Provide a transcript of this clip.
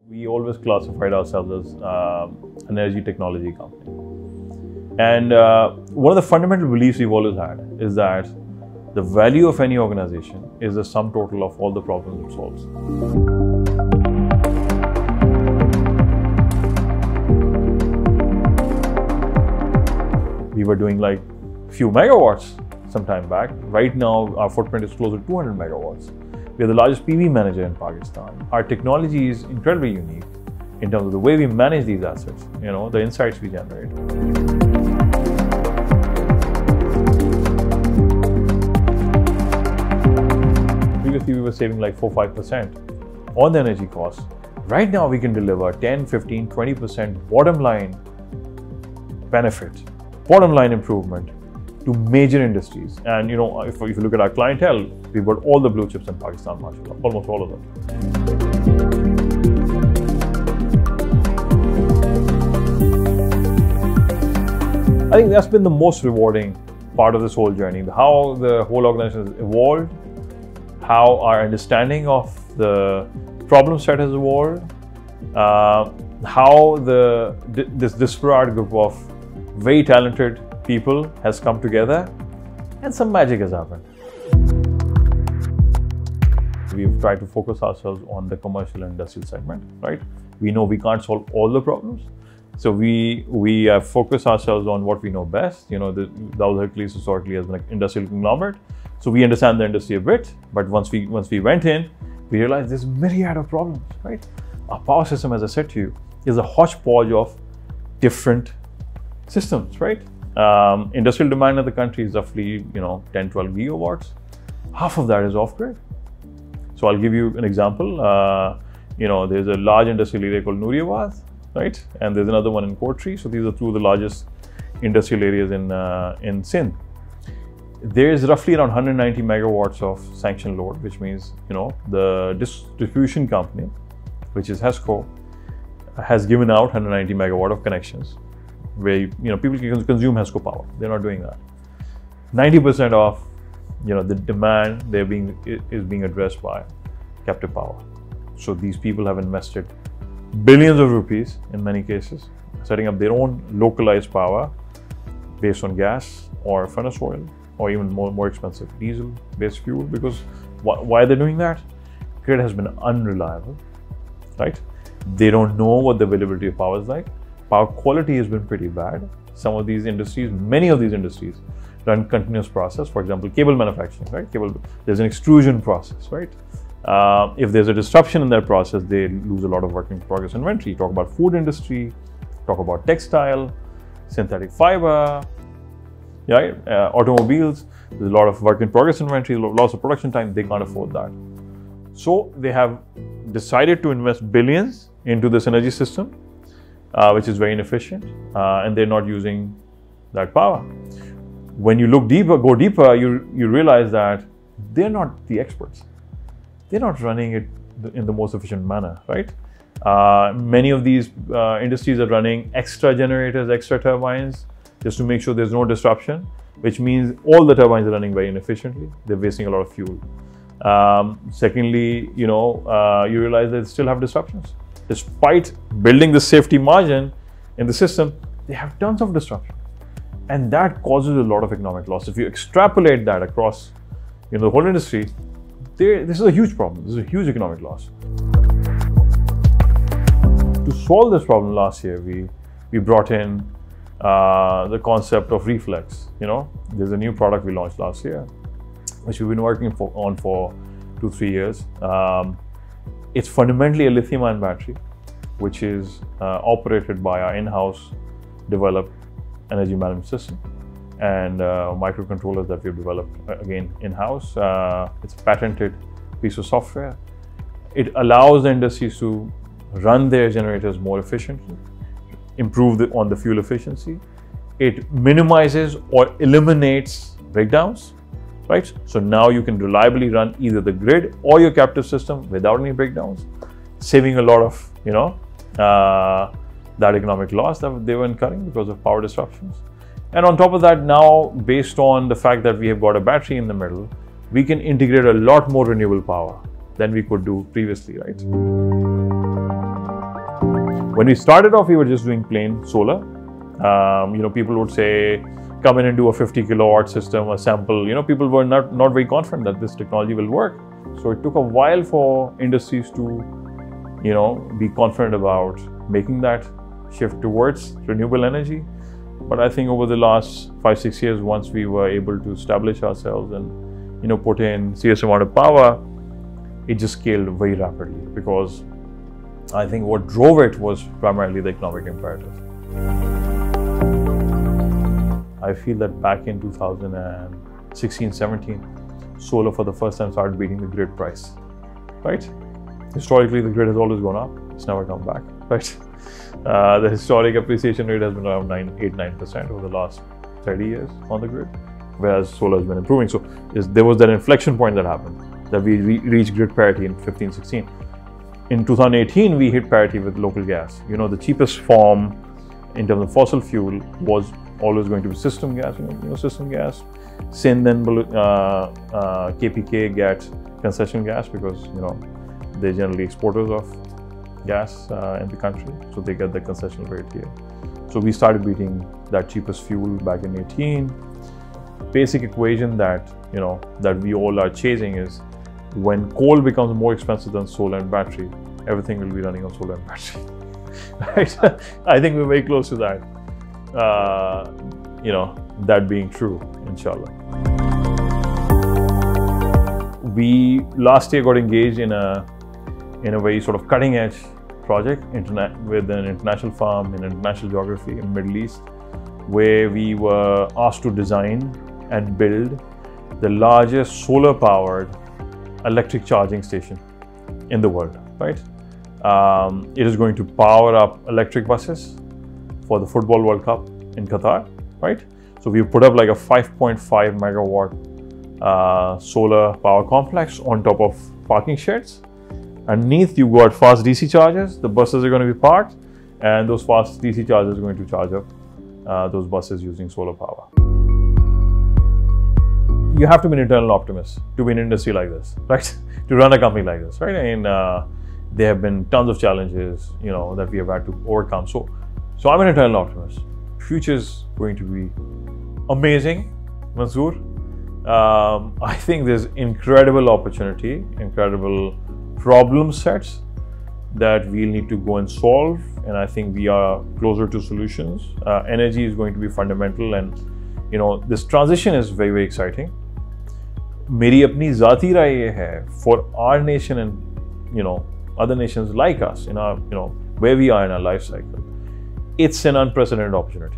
We always classified ourselves as an energy technology company. And one of the fundamental beliefs we've always had is that the value of any organization is the sum total of all the problems it solves. We were doing like few megawatts some time back. Right now, our footprint is close to 200 megawatts. We are the largest PV manager in Pakistan. Our technology is incredibly unique in terms of the way we manage these assets, the insights we generate. Previously, we were saving like 4-5% on the energy costs. Right now, we can deliver 10, 15, 20% bottom line benefit, bottom line improvement to major industries. And if you look at our clientele, we've got all the blue chips in Pakistan, mashallah, almost all of them. I think that's been the most rewarding part of this whole journey, how the whole organization has evolved, how our understanding of the problem set has evolved, how this disparate group of very talented people has come together, and some magic has happened. We've tried to focus ourselves on the commercial and industrial segment, right? We know we can't solve all the problems, so we have focused ourselves on what we know best. The Hercules historically has been an industrial conglomerate, so we understand the industry a bit. But once we went in, we realized there's a myriad of problems, right? Our power system, as I said to you, is a hodgepodge of different systems, right? Industrial demand in the country is roughly 10-12 gigawatts. Half of that is off-grid. So I'll give you an example. There's a large industrial area called Nooriabad, right? And there's another one in Kotri. So these are two of the largest industrial areas in Sindh. There's roughly around 190 megawatts of sanctioned load, which means the distribution company, which is HESCO, has given out 190 megawatt of connections, where people can consume HESCO power. They're not doing that. 90% of the demand is being addressed by captive power. So these people have invested billions of rupees in many cases, setting up their own localized power based on gas or furnace oil, or even more expensive diesel-based fuel. Because why they're doing that? Grid has been unreliable, right? They don't know what the availability of power is like. Power quality has been pretty bad. Many of these industries run continuous process. For example, cable manufacturing, right? There's an extrusion process, right? If there's a disruption in that process, they lose a lot of work in progress inventory. Talk about food industry, talk about textile, synthetic fiber, right? Automobiles, there's a lot of work in progress inventory, loss of production time. They can't afford that. So they have decided to invest billions into this energy system, which is very inefficient, and they're not using that power. When you go deeper, you realize that they're not the experts. They're not running it in the most efficient manner, right? Many of these industries are running extra generators, extra turbines, just to make sure there's no disruption, which means all the turbines are running very inefficiently. They're wasting a lot of fuel. Secondly, you realize they still have disruptions. Despite building the safety margin in the system, they have tons of disruption. And that causes a lot of economic loss. If you extrapolate that across the whole industry, this is a huge problem. This is a huge economic loss. To solve this problem last year, we brought in the concept of reflex. There's a new product we launched last year, which we've been working on for 2-3 years. It's fundamentally a lithium-ion battery, which is operated by our in-house developed energy management system and microcontrollers that we've developed again in-house. It's a patented piece of software. It allows the industries to run their generators more efficiently, improve on the fuel efficiency. It minimizes or eliminates breakdowns. Right? So now you can reliably run either the grid or your captive system without any breakdowns, saving a lot of, that economic loss that they were incurring because of power disruptions. And on top of that, now, based on the fact that we have got a battery in the middle, we can integrate a lot more renewable power than we could do previously, right? When we started off, we were just doing plain solar. People would say, come in and do a 50 kilowatt system, a sample. People were not very confident that this technology will work. So it took a while for industries to, be confident about making that shift towards renewable energy. But I think over the last 5-6 years, once we were able to establish ourselves and, put in serious amount of power, it just scaled very rapidly, because I think what drove it was primarily the economic imperative. I feel that back in 2016-17, solar for the first time started beating the grid price, right? Historically, the grid has always gone up. It's never come back, right? The historic appreciation rate has been around 8-9% over the last 30 years on the grid, whereas solar has been improving. So there was that inflection point that happened, that we reached grid parity in 15-16. In 2018, we hit parity with local gas. The cheapest form in terms of fossil fuel was always going to be system gas. System gas. Sindh and KPK get concession gas because they're generally exporters of gas in the country, so they get the concession rate here. So we started beating that cheapest fuel back in 18. Basic equation that that we all are chasing is, when coal becomes more expensive than solar and battery, everything will be running on solar and battery. Right? I think we're very close to that. That being true, inshallah. We last year got engaged in a very sort of cutting edge project with an international firm in international geography in Middle East, where we were asked to design and build the largest solar powered electric charging station in the world, right? It is going to power up electric buses for the Football World Cup in Qatar, right? So we put up like a 5.5 megawatt solar power complex on top of parking sheds. Underneath, you got fast DC chargers. The buses are going to be parked, and those fast DC chargers are going to charge up those buses using solar power. You have to be an internal optimist to be in an industry like this, right? To run a company like this, right? And there have been tons of challenges, that we have had to overcome. So I'm an internal optimist. Future is going to be amazing, Mansoor. I think there's incredible opportunity, incredible problem sets that we'll need to go and solve, and I think we are closer to solutions. Energy is going to be fundamental, and this transition is very, very exciting. मेरी अपनी ज़ाती राय ये है, for our nation and other nations like us in our where we are in our life cycle, it's an unprecedented opportunity.